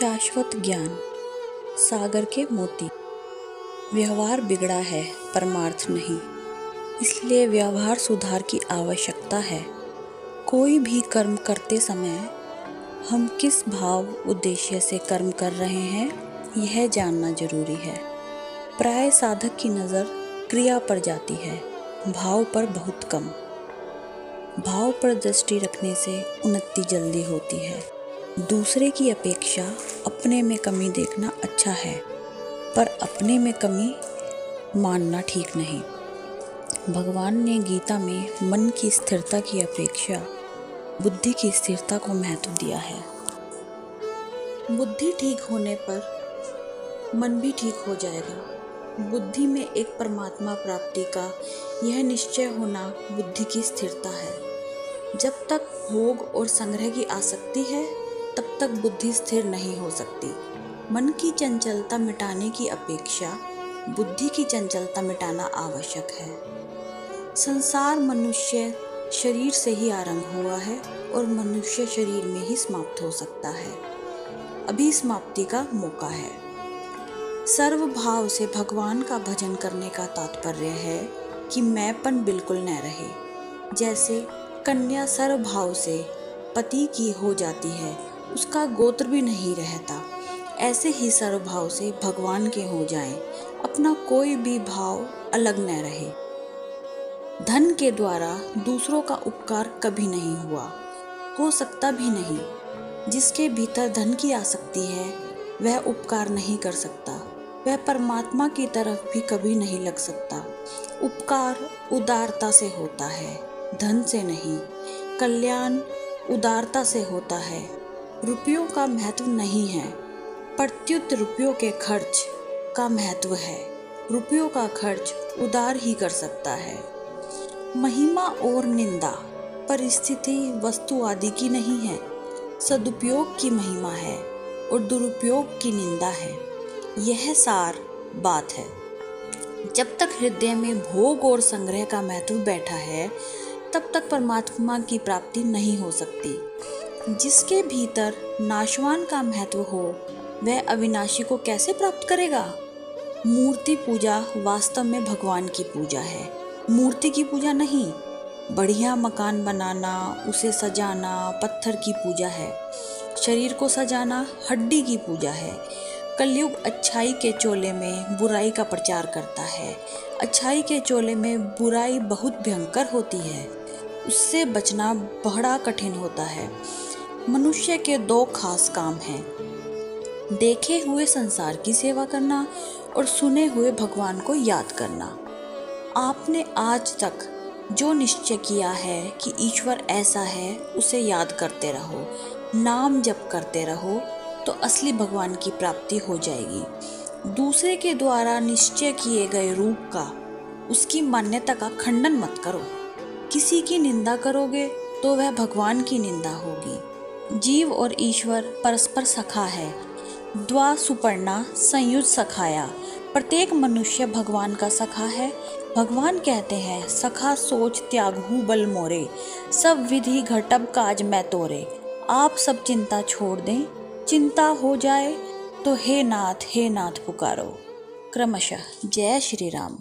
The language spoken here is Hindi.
शाश्वत ज्ञान, सागर के मोती। व्यवहार बिगड़ा है, परमार्थ नहीं, इसलिए व्यवहार सुधार की आवश्यकता है। कोई भी कर्म करते समय हम किस भाव उद्देश्य से कर्म कर रहे हैं, यह जानना जरूरी है। प्राय साधक की नज़र क्रिया पर जाती है, भाव पर बहुत कम। भाव पर दृष्टि रखने से उन्नति जल्दी होती है। दूसरे की अपेक्षा अपने में कमी देखना अच्छा है, पर अपने में कमी मानना ठीक नहीं। भगवान ने गीता में मन की स्थिरता की अपेक्षा बुद्धि की स्थिरता को महत्व दिया है। बुद्धि ठीक होने पर मन भी ठीक हो जाएगा। बुद्धि में एक परमात्मा प्राप्ति का यह निश्चय होना बुद्धि की स्थिरता है। जब तक भोग और संग्रह की आसक्ति है, तब तक बुद्धि स्थिर नहीं हो सकती। मन की चंचलता मिटाने की अपेक्षा बुद्धि की चंचलता मिटाना आवश्यक है। संसार मनुष्य शरीर से ही आरंभ हुआ है और मनुष्य शरीर में ही समाप्त हो सकता है। अभी समाप्ति का मौका है। सर्व भाव से भगवान का भजन करने का तात्पर्य है कि मैंपन बिल्कुल न रहे। जैसे कन्या सर्व भाव से पति की हो जाती है, उसका गोत्र भी नहीं रहता, ऐसे ही सर्व भाव से भगवान के हो जाएं, अपना कोई भी भाव अलग न रहे। धन के द्वारा दूसरों का उपकार कभी नहीं हुआ, हो सकता भी नहीं। जिसके भीतर धन की आसक्ति है, वह उपकार नहीं कर सकता, वह परमात्मा की तरफ भी कभी नहीं लग सकता। उपकार उदारता से होता है, धन से नहीं। कल्याण उदारता से होता है। रुपयों का महत्व नहीं है, प्रत्युत रुपयों के खर्च का महत्व है। रुपयों का खर्च उदार ही कर सकता है। महिमा और निंदा परिस्थिति वस्तु आदि की नहीं है, सदुपयोग की महिमा है और दुरुपयोग की निंदा है। यह सार बात है। जब तक हृदय में भोग और संग्रह का महत्व बैठा है, तब तक परमात्मा की प्राप्ति नहीं हो सकती। जिसके भीतर नाशवान का महत्व हो, वह अविनाशी को कैसे प्राप्त करेगा? मूर्ति पूजा वास्तव में भगवान की पूजा है, मूर्ति की पूजा नहीं। बढ़िया मकान बनाना, उसे सजाना पत्थर की पूजा है। शरीर को सजाना हड्डी की पूजा है। कलयुग अच्छाई के चोले में बुराई का प्रचार करता है। अच्छाई के चोले में बुराई बहुत भयंकर होती है, उससे बचना बड़ा कठिन होता है। मनुष्य के दो खास काम हैं, देखे हुए संसार की सेवा करना और सुने हुए भगवान को याद करना। आपने आज तक जो निश्चय किया है कि ईश्वर ऐसा है, उसे याद करते रहो, नाम जप करते रहो, तो असली भगवान की प्राप्ति हो जाएगी। दूसरे के द्वारा निश्चय किए गए रूप का, उसकी मान्यता का खंडन मत करो। किसी की निंदा करोगे तो वह भगवान की निंदा होगी। जीव और ईश्वर परस्पर सखा है। द्वा सुपर्णा संयुज सखाया। प्रत्येक मनुष्य भगवान का सखा है। भगवान कहते हैं, सखा सोच त्यागहु बल मोरे, सब विधि घटब काज मैं तोरे। आप सब चिंता छोड़ दें, चिंता हो जाए तो हे नाथ पुकारो। क्रमशः। जय श्री राम।